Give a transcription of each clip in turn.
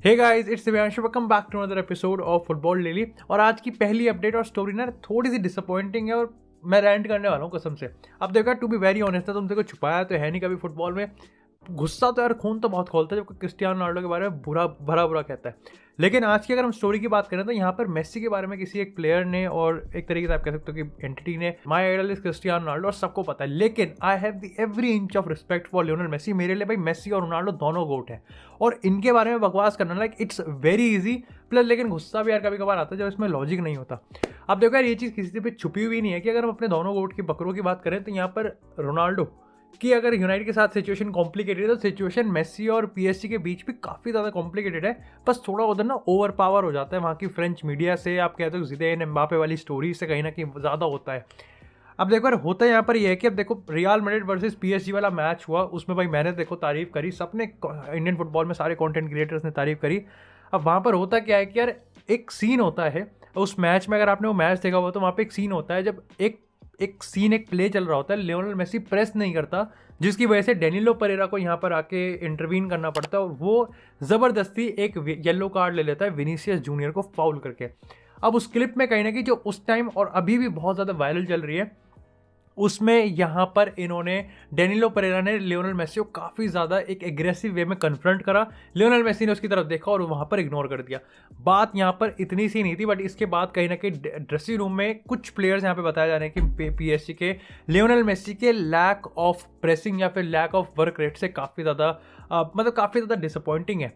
Hey guys, it's Divyanshu, welcome back to another episode of football daily. और आज की पहली अपडेट और स्टोरी ना थोड़ी सी डिसअपॉइंटिंग है और मैं रेंट करने वाला हूँ कसम से। अब देखो, टू बी वेरी ऑनेस्ट, तुमसे को छुपाया तो है नहीं कभी फुटबॉल में। गुस्सा तो यार खून तो बहुत खोलता है जब क्रिस्टियानो रोनाल्डो के बारे में बुरा बुरा कहता है। लेकिन आज की अगर हम स्टोरी की बात करें तो यहाँ पर मेसी के बारे में किसी एक प्लेयर ने और एक तरीके से आप कह सकते हो कि एंटिटी ने, my idol is Cristiano Ronaldo, और सबको पता है। लेकिन I have the every inch of respect for Lionel Messi. मेरे लिए भाई मेसी और रोनाल्डो दोनों गोट है और इनके बारे में बकवास करना like it's very easy plus. लेकिन गुस्सा भी यार कभी कभार आता है जब इसमें लॉजिक नहीं होता। अब देखो यार, ये चीज़ किसी पे छुपी हुई नहीं है कि अगर हम अपने दोनों गोट की बकरों की बात करें तो यहाँ पर रोनाल्डो कि अगर यूनाइटेड के साथ सिचुएशन कॉम्प्लिकेटेड है तो सिचुएशन मेसी और पीएसजी के बीच भी काफ़ी ज़्यादा कॉम्प्लिकेटेड है। बस थोड़ा उधर ना ओवर पावर हो जाता है वहाँ की फ्रेंच मीडिया से, आप कहते हो ज़िदान एम्बापे वाली स्टोरी से कहीं ना कहीं ज़्यादा होता है। अब देखो यार, होता है यहाँ पर ये है कि अब देखो रियल मैड्रिड वर्सेस पीएसजी वाला मैच हुआ, उसमें भाई मैंने देखो तारीफ करी, सबने इंडियन फुटबॉल में सारे कंटेंट क्रिएटर्स ने तारीफ करी। अब वहाँ पर होता क्या है कि यार एक सीन होता है उस मैच में, अगर आपने वो मैच देखा हुआ तो वहाँ पे एक सीन होता है जब एक प्ले चल रहा होता है, लियोनेल मेसी प्रेस नहीं करता जिसकी वजह से डेनिलो परेरा को यहाँ पर आके इंटरवीन करना पड़ता है और वो ज़बरदस्ती एक येलो कार्ड ले लेता है विनीसियस जूनियर को फाउल करके। अब उस क्लिप में कहीं ना कहीं जो उस टाइम और अभी भी बहुत ज़्यादा वायरल चल रही है, उसमें यहाँ पर इन्होंने डेनिलो परेरा ने लियोनेल मेसी को काफ़ी ज़्यादा एक एग्रेसिव वे में कन्फ्रंट करा। लियोनेल मेसी ने उसकी तरफ देखा और वहाँ पर इग्नोर कर दिया। बात यहाँ पर इतनी सी नहीं थी, बट इसके बाद कहीं ना कहीं ड्रेसिंग रूम में कुछ प्लेयर्स यहाँ पे बताया जा रहे हैं कि पीएसजी के लियोनेल मेसी के लैक ऑफ प्रेसिंग या फिर लैक ऑफ वर्क रेट से काफ़ी ज़्यादा डिसअपॉइंटिंग है।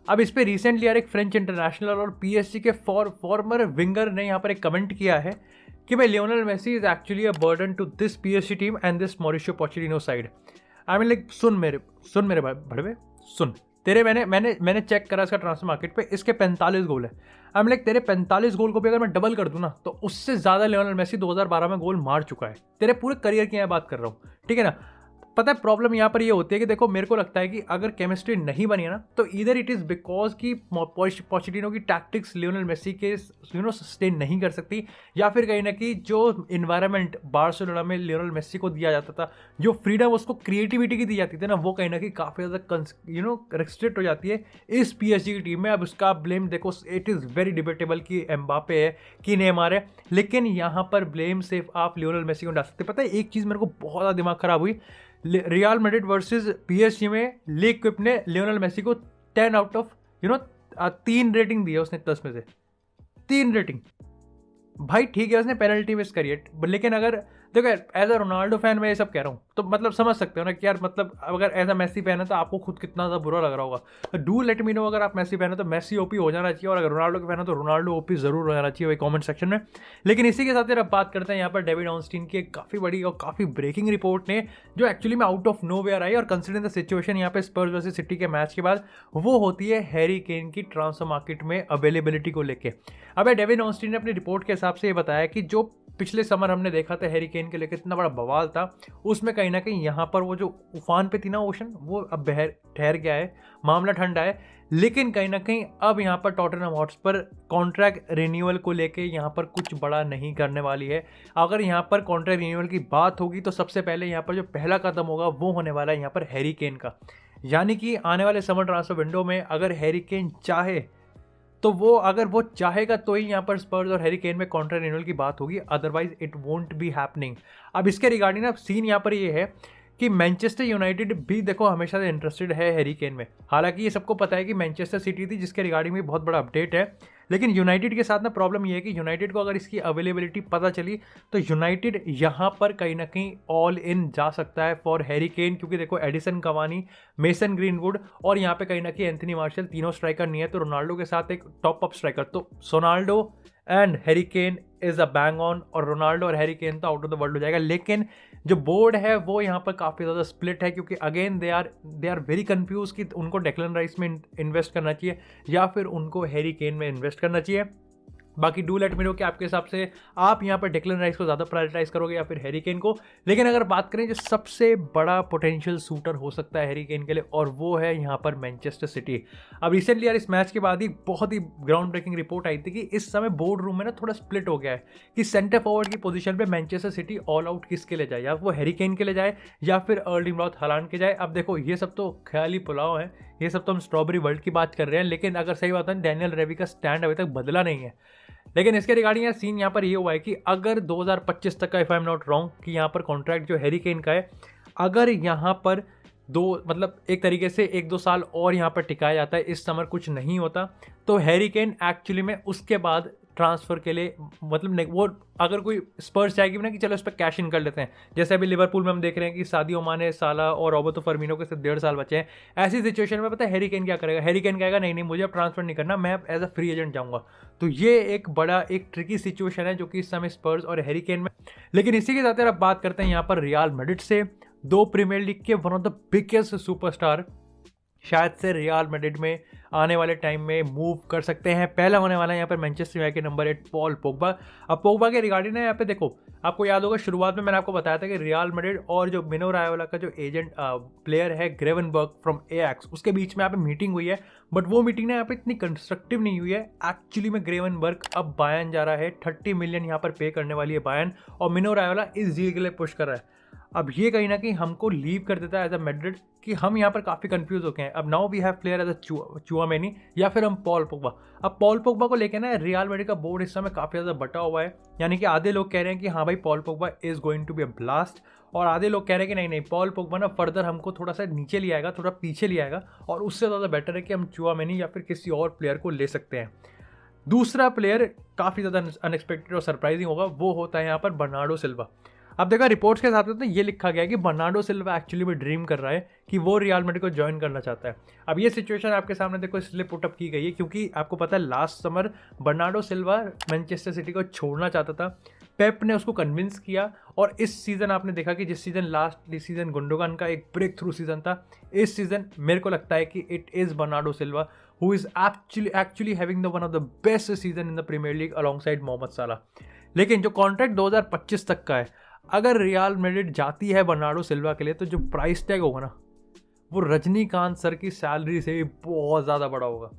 अब इस पर रिसेंटली यार एक फ्रेंच इंटरनेशनल और पीएसजी के फॉर्मर विंगर ने यहाँ पर एक कमेंट किया है कि भाई Lionel Messi is actually a burden to this PSG team and this Mauricio Pochettino side. I mean like सुन मेरे भाई भड़वे, सुन तेरे मैंने चेक करा इसका ट्रांसफर मार्केट पे, इसके 45 गोल है। आई मीन लाइक तेरे 45 गोल को भी अगर मैं डबल कर दूं ना तो उससे ज़्यादा लियोनेल मेसी 2012 में गोल मार चुका है। तेरे पूरे करियर की मैं बात कर रहा हूँ, ठीक है ना। पता है प्रॉब्लम यहाँ पर ये होती है कि देखो, मेरे को लगता है कि अगर केमिस्ट्री नहीं बनी है ना तो इधर इट इज़ बिकॉज की पोचेटिनो की टैक्टिक्स लियोनेल मेसी के सस्टेन नहीं कर सकती, या फिर कहीं ना कहीं जो इन्वायरमेंट बार्सिलोना में लियोनेल मेसी को दिया जाता था, जो फ्रीडम उसको क्रिएटिविटी की दी जाती थी ना, वो कहीं ना कहीं काफ़ी ज़्यादा रिस्ट्रिक्ट हो जाती है इस पीएसजी की टीम में। अब उसका ब्लेम देखो, इट इज़ वेरी डिबेटेबल कि एम्बापे है कि नेमार है, लेकिन यहाँ पर ब्लेम सिर्फ आप लियोनेल मेसी को डाल सकते। पता है एक चीज़ मेरे को बहुत ज़्यादा दिमाग खराब हुई, रियल मैड्रिड वर्सेस पीएसजी में लीग क्विप ने लियोनेल मेसी को 10 आउट ऑफ 3 रेटिंग दी है उसने 10 में से 3 रेटिंग। भाई ठीक है, उसने पेनल्टी मिस करी है, लेकिन अगर देखो एज अ रोनाल्डो फैन मैं ये सब कह रहा हूँ तो मतलब समझ सकते हो ना कि यार मतलब अगर एज अ मेसी फैन है तो आपको खुद कितना ज़्यादा बुरा लग रहा होगा। तो डू लेट मी नो, अगर आप मेसी फैन है तो मेसी ओपी हो जाना चाहिए, और अगर रोनाल्डो के फैन है तो रोनाल्डो ओपी जरूर हो जाना चाहिए वही कमेंट सेक्शन में। लेकिन इसी के साथ यार अब बात करते हैं यहाँ पर डेविड ऑनस्टीन की एक काफ़ी बड़ी और काफ़ी ब्रेकिंग रिपोर्ट ने, जो एक्चुअली में आउट ऑफ नो वेयर आई और कंसिडरिंग द सिचुएशन यहाँ पे स्पर्स वर्सेस सिटी के मैच के बाद, वो होती है हैरी केन की ट्रांसफर मार्केट में अवेलेबिलिटी को लेकर। अब डेविड ऑनस्टीन ने अपनी रिपोर्ट के हिसाब से ये बताया कि जो पिछले समर हमने देखा था हैरी केन के लेकर इतना बड़ा बवाल था, उसमें कहीं ना कहीं यहाँ पर वो जो उफान पे थी ना ओशन, वो अब ठहर गया है, मामला ठंडा है। लेकिन कहीं ना कहीं अब यहाँ पर टॉटनहम हॉटस्पर कॉन्ट्रैक्ट रिन्यूअल को लेके यहाँ पर कुछ बड़ा नहीं करने वाली है। अगर यहाँ पर कॉन्ट्रैक्ट रिन्यूअल की बात होगी तो सबसे पहले यहाँ पर जो पहला कदम होगा वो होने वाला है यहाँ पर हैरी केन का। यानी कि आने वाले समर ट्रांसफर विंडो में अगर हैरी केन चाहे तो वो, अगर वो चाहेगा तो ही यहाँ पर स्पर्स और हैरी केन में कॉन्ट्रैक्ट रिन्यूअल की बात होगी, otherwise it won't be happening. अब इसके रिगार्डिंग ना सीन यहाँ पर ये है कि मैनचेस्टर यूनाइटेड भी देखो हमेशा से इंटरेस्टेड है हैरी केन में। हालांकि ये सबको पता है कि मैनचेस्टर सिटी थी जिसके रिगार्डिंग भी बहुत बड़ा अपडेट है, लेकिन यूनाइटेड के साथ ना प्रॉब्लम ये है कि यूनाइटेड को अगर इसकी अवेलेबिलिटी पता चली तो यूनाइटेड यहाँ पर कहीं ना कहीं ऑल इन जा सकता है फॉर हैरी केन, क्योंकि देखो एडिसन कवानी, मेसन ग्रीनवुड और यहाँ पे कहीं ना कहीं एंथनी मार्शल, तीनों स्ट्राइकर नहीं है तो रोनाल्डो के साथ एक टॉप अप स्ट्राइकर, तो Ronaldo and Harry Kane is a bang on, और रोनाल्डो और हैरी केन तो आउट ऑफ द वर्ल्ड हो जाएगा। लेकिन जो बोर्ड है वो यहाँ पर काफ़ी ज़्यादा स्प्लिट है, क्योंकि again they are very confuse कि उनको डेक्लन राइस में इन्वेस्ट करना चाहिए या फिर उनको हैरी केन में इन्वेस्ट करना चाहिए। बाकी डू लेट मी नो कि आपके हिसाब से आप यहाँ पर डेक्लन राइस को ज़्यादा प्रायोरिटाइज करोगे या फिर हैरी केन को। लेकिन अगर बात करें जो सबसे बड़ा पोटेंशियल शूटर हो सकता है हैरी केन के लिए, और वो है यहाँ पर मैनचेस्टर सिटी। अब रिसेंटली यार इस मैच के बाद ही बहुत ही ग्राउंड ब्रेकिंग रिपोर्ट आई थी कि इस समय बोर्ड रूम में ना थोड़ा स्प्लिट हो गया है कि सेंटर फॉरवर्ड की पोजीशन पे मैनचेस्टर सिटी ऑल आउट किसके लिए जाए, या वो हैरी केन के लिए जाए या फिर अर्लिंग ब्राउट हालांड के जाए। अब देखो ये सब तो ख्याली पुलाव है ये सब तो हम स्ट्रॉबेरी वर्ल्ड की बात कर रहे हैं, लेकिन अगर सही बात है डैनियल लेवी का स्टैंड अभी तक बदला नहीं है। लेकिन इसके रिगार्डिंग यार सीन यहाँ पर ये हुआ है कि अगर 2025 तक का, if I am not wrong, कि यहाँ पर कॉन्ट्रैक्ट जो हैरी केन का है, अगर यहाँ पर मतलब एक तरीके से 1-2 साल और यहाँ पर टिकाया जाता है, इस समर कुछ नहीं होता, तो हैरी केन एक्चुअली में उसके बाद ट्रांसफ़र के लिए मतलब वो अगर कोई स्पर्स चाहेगी ना कि चलो इस पर कैश इन कर लेते हैं, जैसे अभी लिवरपूल में हम देख रहे हैं कि सादियो माने, साला और रॉबर्टो फर्मिनो के सिर्फ 1.5 साल बचे हैं। ऐसी सिचुएशन में पता है हैरी केन क्या करेगा? हैरी केन कहेगा नहीं मुझे अब ट्रांसफर नहीं करना, मैं अब एज अ फ्री एजेंट जाऊंगा। तो ये एक बड़ा एक ट्रिकी सिचुएशन है जो कि इस समय स्पर्स और हैरी केन में। लेकिन इसी के साथ अब बात करते हैं यहाँ पर रियल मैड्रिड से। 2 प्रीमियर लीग के one of the biggest superstar शायद से रियल मैड्रिड में आने वाले टाइम में मूव कर सकते हैं। पहला होने वाला है यहाँ पर मैनचेस्टर यूनाइटेड के नंबर 8 पॉल पोग्बा। अब पोग्बा के रिगार्डिंग ना यहाँ पे देखो, आपको याद होगा शुरुआत में मैंने आपको बताया था कि रियल मैड्रिड और जो मिनो रायोला का जो एजेंट प्लेयर है ग्रेवनबर्ग फ्रॉम एएक्स, उसके बीच में यहाँ पे मीटिंग हुई है। बट वो मीटिंग ना यहाँ पे इतनी कंस्ट्रक्टिव नहीं हुई है। एक्चुअली में ग्रेवनबर्ग अब बायर्न जा रहा है, 30 मिलियन यहाँ पर पे करने वाली है बायर्न, और मिनो रायोला इस डील के लिए पुश कर रहा है। अब ये कहीं ना कहीं हमको लीव कर देता है एज अ मैड्रिड कि हम यहाँ पर काफ़ी कंफ्यूज हो गए हैं। अब now we have player as a Tchouameni या फिर हम पॉल पोग्बा। अब पॉल पोग्बा को लेकर ना रियल मैड्रिड का बोर्ड इस समय काफ़ी ज़्यादा बटा हुआ है, यानी कि आधे लोग कह रहे हैं कि हाँ भाई Paul Pogba is going to be a blast, और आधे लोग कह रहे हैं कि नहीं पॉल पोग्बा ना फर्दर हमको थोड़ा सा नीचे ले आएगा, थोड़ा पीछे ले आएगा, और उससे ज़्यादा बेटर है कि हम चुआमेनी या फिर किसी और प्लेयर को ले सकते हैं। दूसरा प्लेयर काफ़ी ज़्यादा अनएक्सपेक्टेड और सरप्राइजिंग होगा, वो होता है यहाँ पर बर्नार्डो सिल्वा। अब देखा रिपोर्ट्स के हिसाब से तो ये लिखा गया है कि बर्नार्डो सिल्वा एक्चुअली में ड्रीम कर रहा है कि वो रियल मैड्रिड को ज्वाइन करना चाहता है। अब ये सिचुएशन आपके सामने देखो इसलिए पुटअप की गई है क्योंकि आपको पता है last summer Bernardo Silva Manchester city को छोड़ना चाहता था। पेप ने उसको कन्विंस किया, और इस सीज़न आपने देखा कि जिस सीज़न लास्ट सीज़न गुंडोगन का एक ब्रेक थ्रू सीज़न था, इस सीज़न मेरे को लगता है कि it is Bernardo Silva who is actually having the one of the best season in the Premier League alongside Mohamed Salah. लेकिन जो कॉन्ट्रैक्ट 2025 तक का है, अगर रियल मैड्रिड जाती है बर्नार्डो सिल्वा के लिए, तो जो प्राइस टैग होगा ना वो रजनीकांत सर की सैलरी से भी बहुत ज़्यादा बड़ा होगा।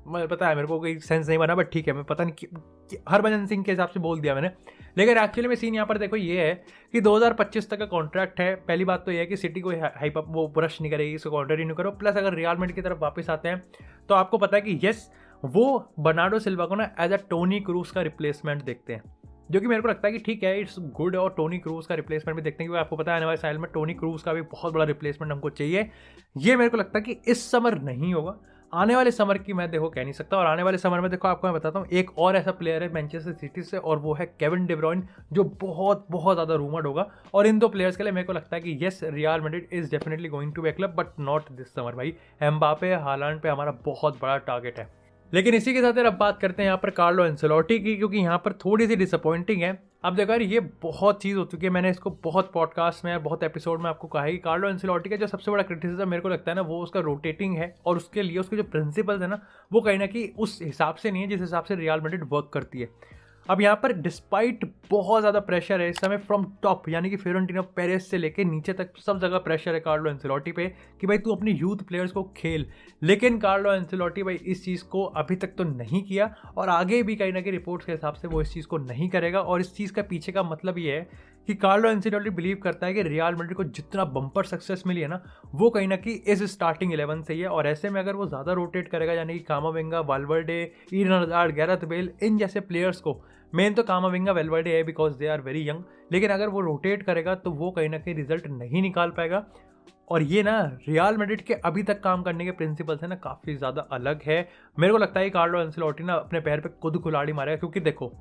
मैं पता है मेरे को कोई सेंस नहीं बना, बट ठीक है, मैं पता नहीं कि हरभजन सिंह के हिसाब से बोल दिया मैंने। लेकिन एक्चुअली में सीन यहाँ पर देखो ये है कि 2025 तक का कॉन्ट्रैक्ट है। पहली बात तो ये है कि सिटी को हाइप अप वो ब्रश नहीं करेगी, इसको कॉन्ट्रैक्ट रिन्यू करो। प्लस अगर रियल मैड्रिड की तरफ वापस आते हैं तो आपको पता है कि येस वो बर्नार्डो सिल्वा को ना एज अ टोनी क्रूज का रिप्लेसमेंट देखते हैं, जो कि मेरे को लगता है कि ठीक है, इट्स गुड। और टोनी क्रूज का रिप्लेसमेंट भी देखते हैं, क्योंकि आपको पता है आने वाले साल में टोनी क्रूज का भी बहुत बड़ा रिप्लेसमेंट हमको चाहिए। ये मेरे को लगता है कि इस समर नहीं होगा, आने वाले समर की मैं देखो कह नहीं सकता। और आने वाले समर में देखो आपको मैं बताता हूँ, एक और ऐसा प्लेयर है मैनचेस्टर सिटी से, और वो है केविन डी ब्रुयने, जो बहुत बहुत ज़्यादा रूमर्ड होगा। और इन 2 प्लेयर्स के लिए मेरे को लगता है कि yes Real Madrid is definitely going to be a club, but not this summer. भाई एम्बापे हालांड पे हमारा बहुत बड़ा टारगेट है। लेकिन इसी के साथ अब बात करते हैं यहाँ पर कार्लो एंसेलोटी की, क्योंकि यहाँ पर थोड़ी सी डिसअपॉइंटिंग है। अब देखो यार ये बहुत चीज़ हो चुकी है, मैंने इसको बहुत पॉडकास्ट में बहुत एपिसोड में आपको कहा है कि कार्लो एंसेलोटी का जो सबसे बड़ा क्रिटिसिज्म मेरे को लगता है ना, वो उसका रोटेटिंग है, और उसके लिए उसके जो प्रिंसिपल्स है ना, वो कहीं ना कहीं उस हिसाब से नहीं है जिस हिसाब से रियल मैड्रिड वर्क करती है। अब यहाँ पर डिस्पाइट बहुत ज़्यादा प्रेशर है इस समय फ्रॉम टॉप, यानी कि फ्लोरेंटिनो पेरेस से लेके नीचे तक सब जगह प्रेशर है कार्लो एंसेलोटी पे कि भाई तू अपनी यूथ प्लेयर्स को खेल। लेकिन कार्लो एंसेलोटी भाई इस चीज़ को अभी तक तो नहीं किया, और आगे भी कहीं ना कहीं रिपोर्ट्स के हिसाब से वो इस चीज़ को नहीं करेगा। और इस चीज़ का पीछे का मतलब ये है कि कार्लो एंसेलोटी बिलीव करता है कि रियल मैड्रिड को जितना बम्पर सक्सेस मिली है ना, वो कहीं ना कहीं इस स्टार्टिंग 11 से ही है। और ऐसे में अगर वो ज़्यादा रोटेट करेगा, यानी कि Camavinga, Valverde, Eden Hazard, Gareth Bale, इन जैसे प्लेयर्स को, मेन तो कामाविंगा, वाल्वर्डे है because they are very young, लेकिन अगर वो रोटेट करेगा तो वो कहीं ना कहीं रिजल्ट नहीं निकाल पाएगा। और ये ना रियल मैड्रिड के अभी तक काम करने के प्रिंसिपल्स है ना काफ़ी ज़्यादा अलग है। मेरे को लगता है कि कार्लो एंसेलोटी ना अपने पैर पे खुद कुल्हाड़ी मारेगा, क्योंकि देखो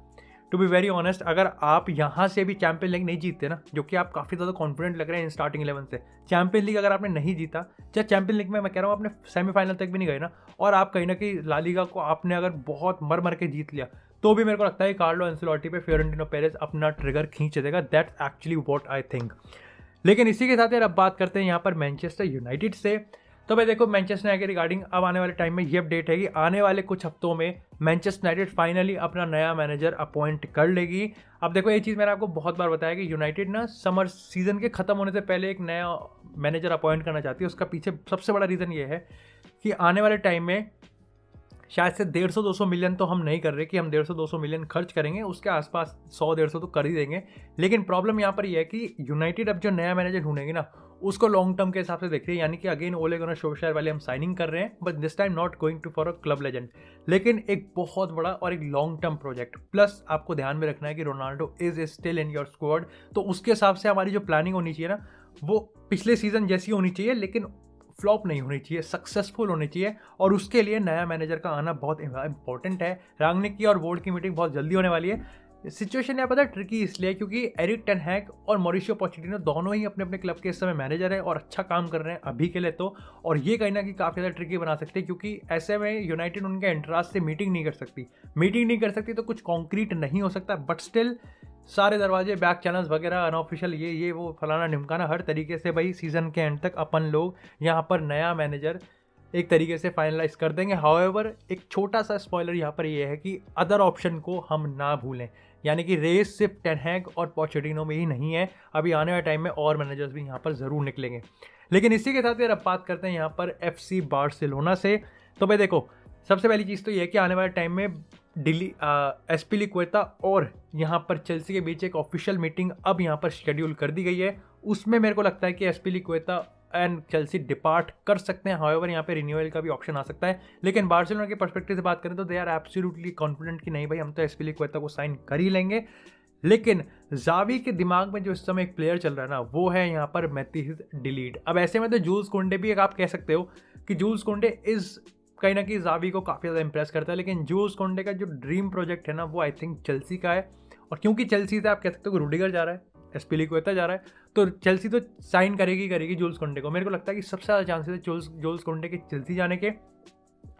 टू बी वेरी ऑनेस्ट, अगर आप यहाँ से भी चैंपियन लीग नहीं जीतते ना, जो कि आप काफ़ी ज़्यादा कॉन्फिडेंट लग रहे हैं इन स्टार्टिंग 11 से, चैंपियन लीग अगर आपने नहीं जीता, चाहे चैंपियन लीग में मैं कह रहा हूँ आपने सेमीफाइनल तक भी नहीं गए ना, और आप कहीं ना कहीं ला लीगा को आपने अगर बहुत मर के जीत लिया, तो भी मेरे को लगता है कार्लो एंसेलोटी पे फ्लोरेंटिनो पेरेस अपना ट्रिगर खींच देगा। That's actually what I think. लेकिन इसी के साथ यार अब बात करते हैं यहाँ पर मैनचेस्टर यूनाइटेड से। तो भाई देखो मैनचेस्टर यूनाइटेड के रिगार्डिंग अब आने वाले टाइम में ये अपडेट है कि आने वाले कुछ हफ्तों में मैनचेस्टर यूनाइटेड फाइनली अपना नया मैनेजर अपॉइंट कर लेगी। अब देखो ये चीज़ मैंने आपको बहुत बार बताया कि यूनाइटेड ना समर सीजन के ख़त्म होने से पहले एक नया मैनेजर अपॉइंट करना चाहती है। उसका पीछे सबसे बड़ा रीज़न ये है कि आने वाले टाइम में शायद से 150-200 मिलियन तो हम नहीं कर रहे कि हम 150-200 मिलियन खर्च करेंगे, उसके आसपास 100-150 तो कर ही देंगे। लेकिन प्रॉब्लम यहाँ पर यह है कि यूनाइटेड अब जो नया मैनेजर ढूंढेगी ना, उसको लॉन्ग टर्म के हिसाब से देख रही है, यानी कि अगेन ओले गुनर सोल्शर वाले हम साइनिंग कर रहे हैं, but this time not going to for a club legend, लेकिन एक बहुत बड़ा और एक लॉन्ग टर्म प्रोजेक्ट। प्लस आपको ध्यान में रखना है कि Ronaldo is still in your squad, तो उसके हिसाब से हमारी जो प्लानिंग होनी चाहिए ना, वो पिछले सीजन जैसी होनी चाहिए, लेकिन फ्लॉप नहीं होनी चाहिए, सक्सेसफुल होनी चाहिए। और उसके लिए नया मैनेजर का आना बहुत इंपॉर्टेंट है। रांगनिक की और बोर्ड की मीटिंग बहुत जल्दी होने वाली है। सिचुएशन यहाँ पता है ट्रिकी इसलिए क्योंकि एरिक टेन हैग और मॉरिशियो पोचेटिनो दोनों ही अपने अपने क्लब के इस समय मैनेजर हैं और अच्छा काम कर रहे हैं अभी के लिए तो। और ये कहीं ना कहीं काफ़ी ज़्यादा ट्रिकी बना सकते हैं, क्योंकि ऐसे में यूनाइटेड उनके एंट्रांस से मीटिंग नहीं कर सकती तो कुछ कॉन्क्रीट नहीं हो सकता। बट स्टिल सारे दरवाजे, बैक चैनल्स वगैरह, अनऑफिशियल ये वो फलाना ढिमकाना, हर तरीके से भाई सीजन के एंड तक अपन लोग यहाँ पर नया मैनेजर एक तरीके से फाइनलाइज कर देंगे। हाउएवर एक छोटा सा स्पॉइलर यहाँ पर ये है कि अदर ऑप्शन को हम ना भूलें, यानी कि रेस सिर्फ टेन हैग और पोचेटिनो में ही नहीं है, अभी आने वाले टाइम में और मैनेजर्स भी यहाँ पर ज़रूर निकलेंगे। लेकिन इसी के साथ यार अब बात करते हैं यहाँ पर FC बार्सिलोना से। तो भाई देखो, सबसे पहली चीज़ तो ये है कि आने वाले टाइम में एस्पिलिक्वेटा और यहाँ पर चेल्सी के बीच एक ऑफिशियल मीटिंग अब यहाँ पर शेड्यूल कर दी गई है। उसमें मेरे को लगता है कि एस्पिलिक्वेटा एंड चेल्सी डिपार्ट कर सकते हैं। हाउएवर यहाँ पे रिन्यूअल का भी ऑप्शन आ सकता है। लेकिन बार्सिलोना के पर्सपेक्टिव से बात करें तो दे आर एब्सोल्युटली कॉन्फिडेंट कि नहीं भाई, हम तो एस्पिलिक्वेटा को साइन कर ही लेंगे। लेकिन जावी के दिमाग में जो इस समय एक प्लेयर चल रहा है ना, वो है यहाँ पर मैथ्यूज डे लीट। अब ऐसे में तो जूल्स कोंडे भी एक आप कह सकते हो कि जूल्स कोंडे इज कहीं ना कहीं जावी को काफ़ी ज़्यादा इंप्रेस करता है। लेकिन जूल्स कोंडे का जो ड्रीम प्रोजेक्ट है ना, वो आई थिंक चेल्सी का है। और क्योंकि चेल्सी से आप कह सकते हो कि रूडिगर जा रहा है, एस्पिलिक्वेटा जा रहा है, तो चेल्सी तो साइन करेगी जूल्स कोंडे को। मेरे को लगता है कि सबसे ज़्यादा चांसेस है जूल्स कोंडे के चेल्सी जाने के।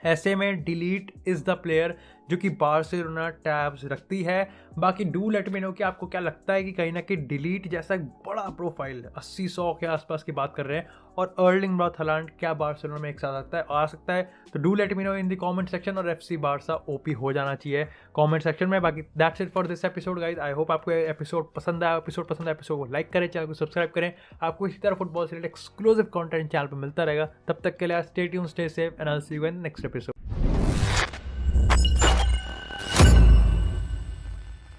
ऐसे में डिलीट इज़ द प्लेयर जो कि बार्सिलोना टैब्स रखती है। बाकी डू लेट मी नो कि आपको क्या लगता है कि कहीं ना कहीं डिलीट जैसा एक बड़ा प्रोफाइल 80-100 के आसपास की बात कर रहे हैं और अर्लिंग ब्राउट हालैंड क्या बार्सिलोना में एक साथ आ सकता है। तो do let me know in the comment section, और FC बार्सा OP हो जाना चाहिए कमेंट सेक्शन में। बाकी that's it for this episode guys. I hope आपको एपिसोड पसंद आया। एपिसोड को लाइक करें, चैनल को सब्सक्राइब करें। आपको इसी तरह फुटबॉल से रिलेटेड एक्सक्लूसिव कंटेंट चैनल पर मिलता रहेगा। तब तक के लिए stay tuned, stay safe and I will see you in next episode.